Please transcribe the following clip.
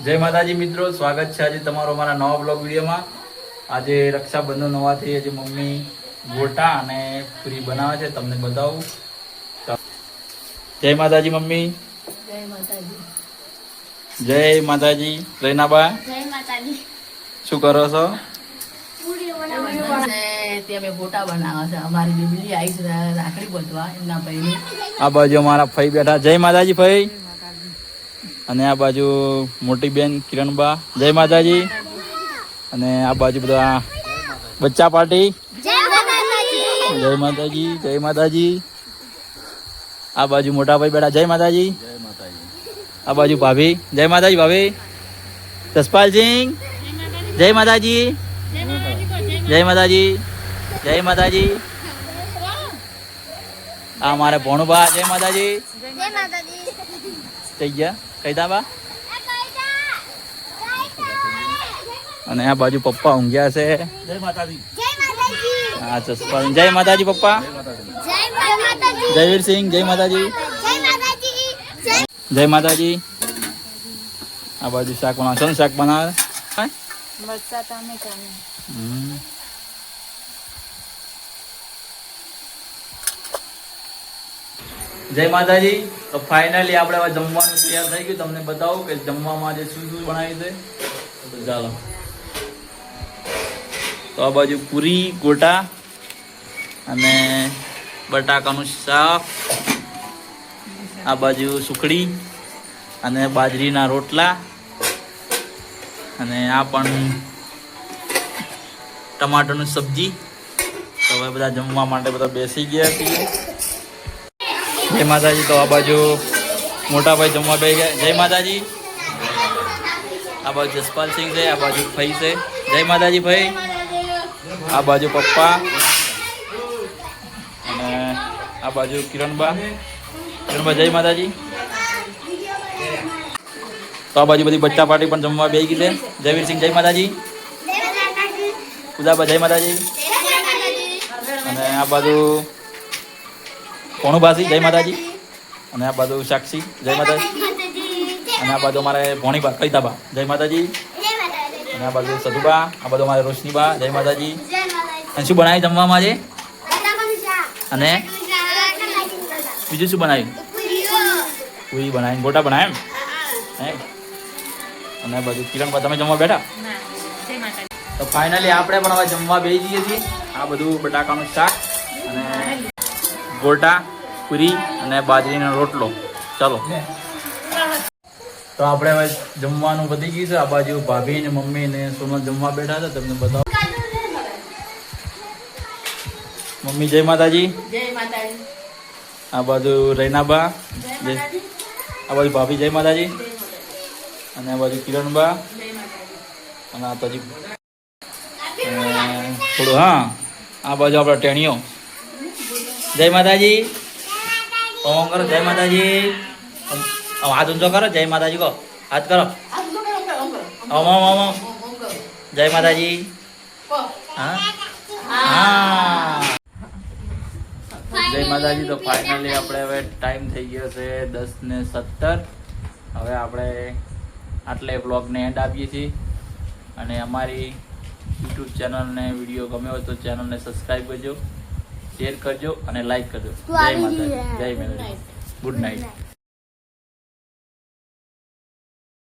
જય માતાજી મિત્રો, સ્વાગત છે આજે તમારો અમારા નવા બ્લોગ વિડીયોમાં। આજે રક્ષાબંધન હોવાથી આજે મમ્મી ગોટા અને પૂરી બનાવે છે, તમને બતાવું। જય માતાજી મમ્મી। જય માતાજી। જય માતાજી। રૈનાબા જય માતાજી। શું કરો છો? પૂરી બનાવે છે, અમે ગોટા બનાવે છે। અમારી બેબી આવી છે રાખડી બાંધવા એમના ભાઈની। આ બાજુ અમારા ફઈ બેઠા। જય માતાજી ફઈ। અને આ બાજુ મોટી બેન કિરણબા। જય માતાજી। અને આ બાજુ બધા બચ્ચા પાર્ટી। જય માતાજી। જય માતાજી। જય માતાજી। આ બાજુ મોટા ભાઈ બેઠા। જય માતાજી। જય માતાજી। આ બાજુ ભાભી। જય માતાજી ભાભી। જસપાલસિંહ જય માતાજી। જય માતાજી। જય માતાજી। આ મારે ભોણુબા। જય માતાજી। જય માતાજી। થઈ ગયા કઈ બા। અને આ બાજુ પપ્પા ઊંઘ્યા છે। જય માતાજી। હા જસપાલ। જય માતાજી પપ્પા। જયવીરસિંહ જય માતાજી। જય માતાજી। આ બાજુ શાક બનાવે। શું શાક બનાવે? મરચા ટામેટાનું। જય માતાજી। તો ફાઇનલી આપણે હવે જમવાનું તૈયાર થઈ ગયું। તમને બતાવું કે જમવામાં આજે શું શું બનાવ્યું છે। તો ચાલો। તો આ બાજુ પૂરી ગોટા અને બટાકાનું શાક, આ બાજુ સુખડી અને બાજરીના રોટલા, અને આ પણ ટમાટરનું સબ્જી। તો હવે બધા જમવા માટે બધા બેસી ગયા છીએ। જય માતાજી। તો આ બાજુ મોટા ભાઈ જમવા બેસી ગયા। જય માતાજી। આ બાજુ જસપાલસિંહ છે, આ બાજુ ફઈ છે। જય માતાજી ફઈ। આ બાજુ પપ્પા અને આ બાજુ કિરણબા। કિરણબા જય માતાજી। તો આ બાજુ બધી બચ્ચા પાર્ટી પણ જમવા બેસી ગઈ છે। જયવીરસિંહ જય માતાજી। ઉદાબા જય માતાજી। અને આ બાજુ ભોણુબાસી જય માતાજી। અને આ બાજુ સાક્ષી જય માતાજી। અને આ બાજુ અમારે ભોણીબા કૈતાબા જય માતાજી। અને આ બાજુ સધુબા, આ બાજુ અમારે રોશનીબા જય માતાજી। અને શું બનાવ્યું જમવામાં આજે? અને બીજું શું બનાવ્યું? પૂરી બનાવીને ગોટા બનાવ્યા એમ? અને આ બાજુ કિરણબા તમે જમવા બેઠા? તો ફાઇનલી આપણે પણ હવે જમવા બેસી જઈએ છીએ। આ બધું બટાકાનું શાક અને ગોટા, પૂરી અને બાજરીનો રોટલો। ચાલો। તો આપણે હવે જમવાનું વધી ગયું છે। આ બાજુ ભાભી ને મમ્મી ને સોનલ જમવા બેઠા છે, તમને બતાવો। મમ્મી જય માતાજી। જય માતાજી। આ બાજુ રૈનાબા, આ બાજુ ભાભી જય માતાજી। અને આ બાજુ કિરણબા, અને આ બાજુ થોડું હા આ બાજુ આપણા ટેણીઓ। જય માતાજી। ઓમ કરો જય માતાજી। હાથ ઊંચો કરો જય માતાજી કહો। હાથ કરો ઓમ ઓમ ઓમ ઓમ। જય માતાજી। હા હા જય માતાજી। તો ફાઇનલી આપણે હવે ટાઈમ થઈ ગયો છે 10:17। હવે આપણે આટલે બ્લોગને એન્ડ આપીએ છીએ। અને અમારી યુટ્યુબ ચેનલને વિડીયો ગમ્યો હોય તો ચેનલને સબસ્ક્રાઈબ કરજો, શેર કરજો અને લાઈક કરજો। જય માતાજી। જય માતાજી। Good night.